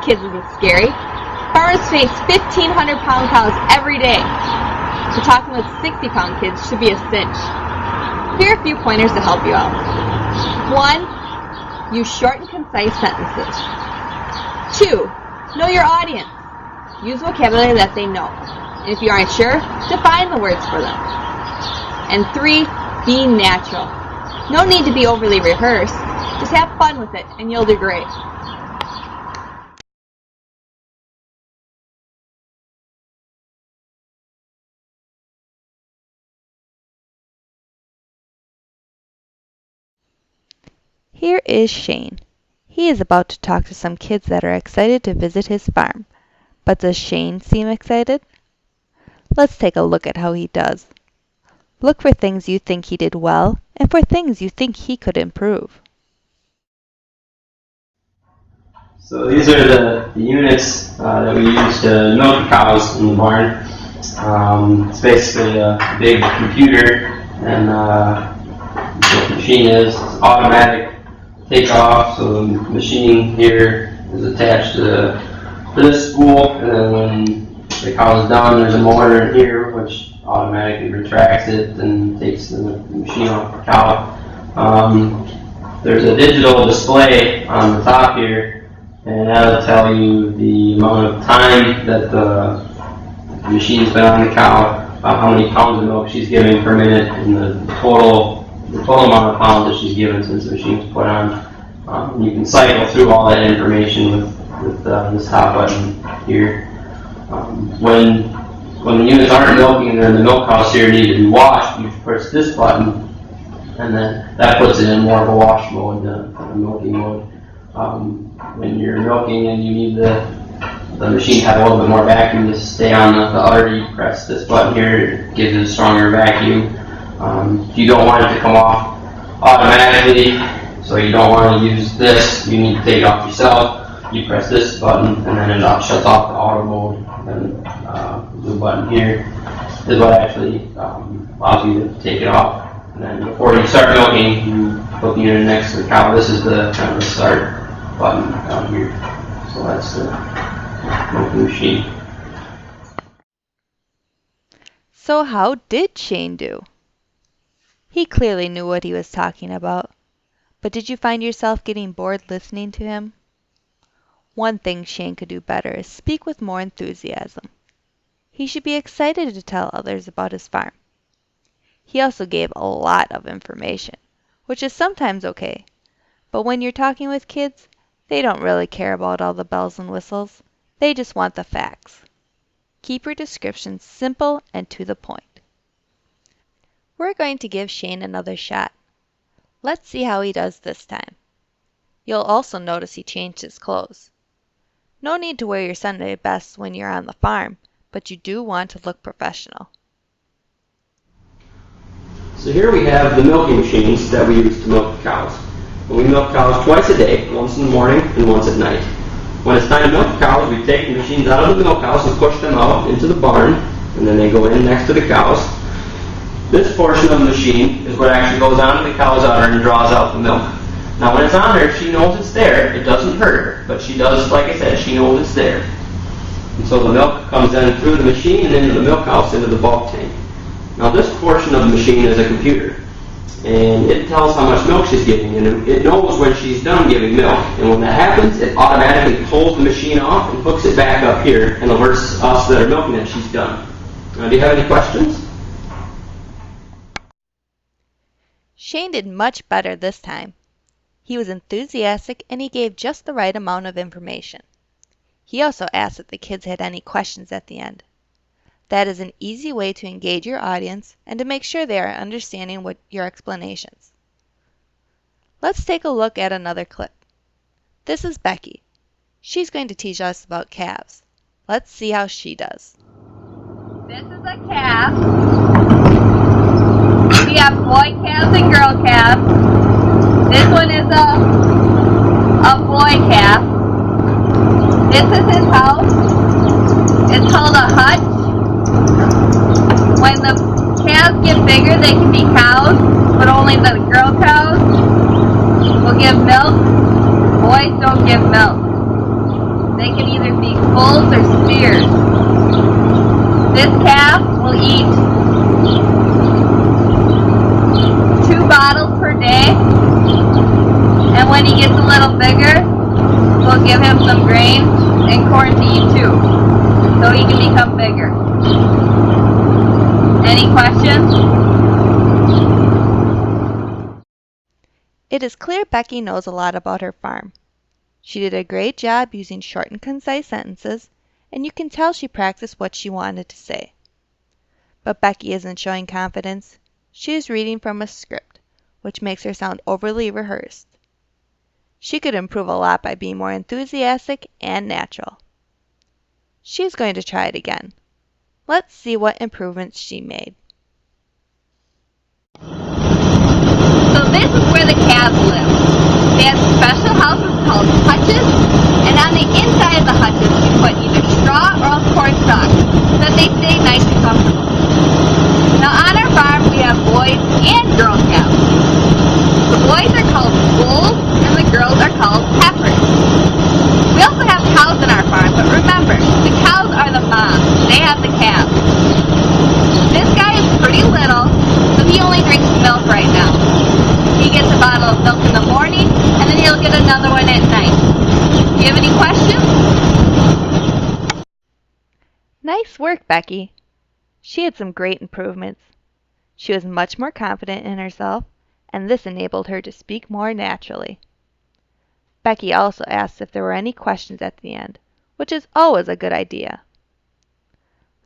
kids isn't scary. Farmers face 1,500-pound cows every day. So talking with 60-pound kids should be a cinch. Here are a few pointers to help you out. 1. Use short and concise sentences. 2. Know your audience. Use vocabulary that they know. And if you aren't sure, define the words for them. And 3. Be natural. No need to be overly rehearsed. Just have fun with it, and you'll do great. Here is Shane. He is about to talk to some kids that are excited to visit his farm. But does Shane seem excited? Let's take a look at how he does. Look for things you think he did well and for things you think he could improve. So these are the units that we use to milk cows in the barn. It's basically a big computer, and the machine is automatic takeoff. So the machine here is attached to this spool, and then when the cow is done, there's a motor in here which automatically retracts it and takes the machine off the cow. There's a digital display on the top here, and that'll tell you the amount of time that the machine's been on the cow, how many pounds of milk she's giving per minute, and the total amount of pounds that she's given since the machine's put on. You can cycle through all that information with this top button here. When the units aren't milking and they're in the milk house here need to be washed, you press this button, and then that puts it in more of a wash mode than a milking mode. When you're milking and you need the machine to have a little bit more vacuum to stay on the udder, you press this button here, it gives it a stronger vacuum. If you don't want it to come off automatically, so you don't want to use this, you need to take it off yourself, you press this button and then it shuts off the auto mode. And the blue button here is what actually allows you to take it off. And then before you start milking, you put the unit next to the cow. This is the kind of the start button down here. So that's the milking machine. So how did Shane do? He clearly knew what he was talking about. But did you find yourself getting bored listening to him? One thing Shane could do better is speak with more enthusiasm. He should be excited to tell others about his farm. He also gave a lot of information, which is sometimes okay. But when you're talking with kids, they don't really care about all the bells and whistles. They just want the facts. Keep your descriptions simple and to the point. We're going to give Shane another shot. Let's see how he does this time. You'll also notice he changed his clothes. No need to wear your Sunday best when you're on the farm, but you do want to look professional. So here we have the milking machines that we use to milk the cows. And we milk cows twice a day, once in the morning and once at night. When it's time to milk the cows, we take the machines out of the milk house and push them out into the barn, and then they go in next to the cows. This portion of the machine is what actually goes onto the cow's udder and draws out the milk. Now when it's on there, she knows it's there. It doesn't hurt her, but she does, like I said, she knows it's there. And so the milk comes in through the machine and into the milk house, into the bulk tank. Now this portion of the machine is a computer, and it tells how much milk she's giving, and it knows when she's done giving milk. And when that happens, it automatically pulls the machine off and hooks it back up here and alerts us that are milking that she's done. Now, do you have any questions? Shane did much better this time. He was enthusiastic and he gave just the right amount of information. He also asked if the kids had any questions at the end. That is an easy way to engage your audience and to make sure they are understanding what your explanations. Let's take a look at another clip. This is Becky. She's going to teach us about calves. Let's see how she does. This is a calf. We have boy calves and girl calves. This one is a boy calf. This is his house. It's called a hutch. When the calves get bigger, they can be cows, but only the girl cows will give milk. Boys don't give milk. They can either be foals or steers. This calf will eat 2 bottles per day, and when he gets a little bigger, we'll give him some grain and corn to eat too, so he can become bigger. Any questions? It is clear Becky knows a lot about her farm. She did a great job using short and concise sentences, and you can tell she practiced what she wanted to say. But Becky isn't showing confidence. She is reading from a script, which makes her sound overly rehearsed. She could improve a lot by being more enthusiastic and natural. She's going to try it again. Let's see what improvements she made. So this is where the calves live. They have special houses called hutches, and on the inside of the hutches we put either straw or else corn stalks so that they stay nice and comfortable. Now on our farm we have boys and girl calves. The boys are called bulls and the girls are called heifers. We also have cows in our farm, but remember, the cows are the moms. They have the calves. This guy is pretty little, so he only drinks milk right now. He gets a bottle of milk in the morning, and then he'll get another one at night. Do you have any questions? Nice work, Becky. She had some great improvements. She was much more confident in herself, and this enabled her to speak more naturally. Becky also asked if there were any questions at the end, which is always a good idea.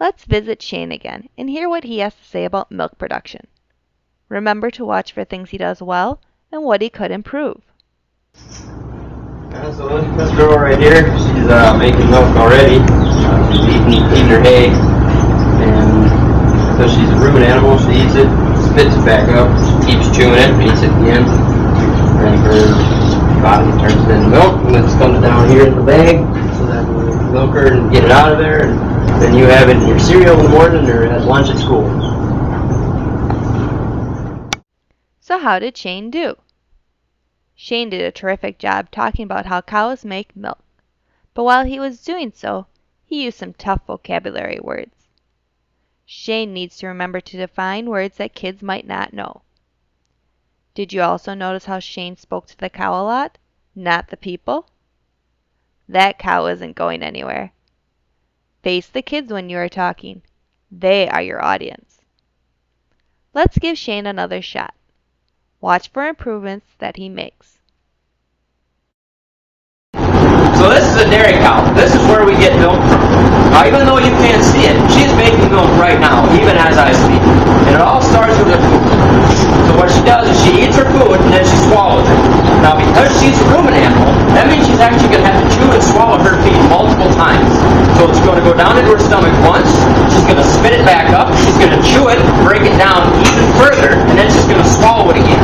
Let's visit Shane again and hear what he has to say about milk production. Remember to watch for things he does well and what he could improve. So this girl right here, she's making milk already. She's eating her hay, and so she's a rumen animal. She eats it, spits it back up, she keeps chewing it, and eats it at the end. And her body turns it into milk, and it's coming down here in the bag, so that we milk her and get it out of there, and then you have it in your cereal in the morning or at lunch at school. So how did Shane do? Shane did a terrific job talking about how cows make milk, but while he was doing so, he used some tough vocabulary words. Shane needs to remember to define words that kids might not know. Did you also notice how Shane spoke to the cow a lot, not the people? That cow isn't going anywhere. Face the kids when you are talking. They are your audience. Let's give Shane another shot. Watch for improvements that he makes. So this is a dairy cow. This is where we get milk from. Now, even though you can't see it, she's making milk right now, even as I speak. And it all starts with her food. So what she does is she eats her food and then she swallows it. Now, because she's a rumen animal, that means she's actually going to have to chew and swallow her feed multiple times. So it's going to go down into her stomach once, she's going to spit it back up, she's going to chew it, break it down even further, and then she's going to swallow it again.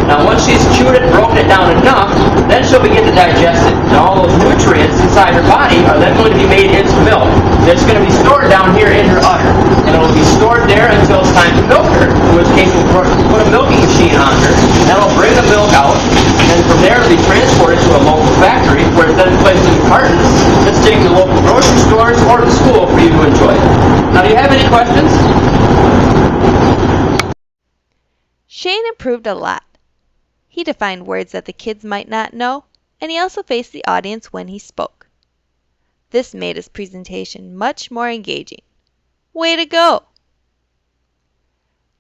Now, once she's chewed it and broken it down enough, then she'll begin to digest it. Now, all those nutrients inside her body are then going to be made into milk. That's going to be stored down here in her udder. And it will be stored there until it's time to milk her, in which case we'll put a milking machine on her. That'll bring the milk out, and then from there it'll be transported to a local factory, where it's then placed in cartons that's taken to local grocery stores or to school for you to enjoy. Now, do you have any questions? Shane improved a lot. He defined words that the kids might not know, and he also faced the audience when he spoke. This made his presentation much more engaging. Way to go!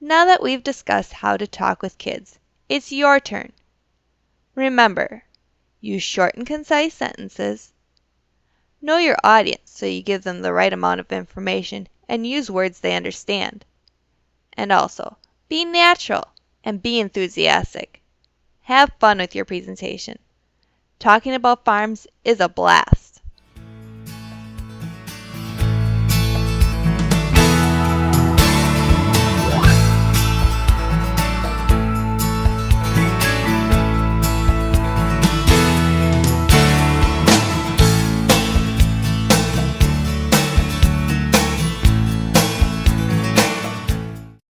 Now that we've discussed how to talk with kids, it's your turn. Remember, use short and concise sentences. Know your audience so you give them the right amount of information and use words they understand. And also, be natural and be enthusiastic. Have fun with your presentation. Talking about farms is a blast.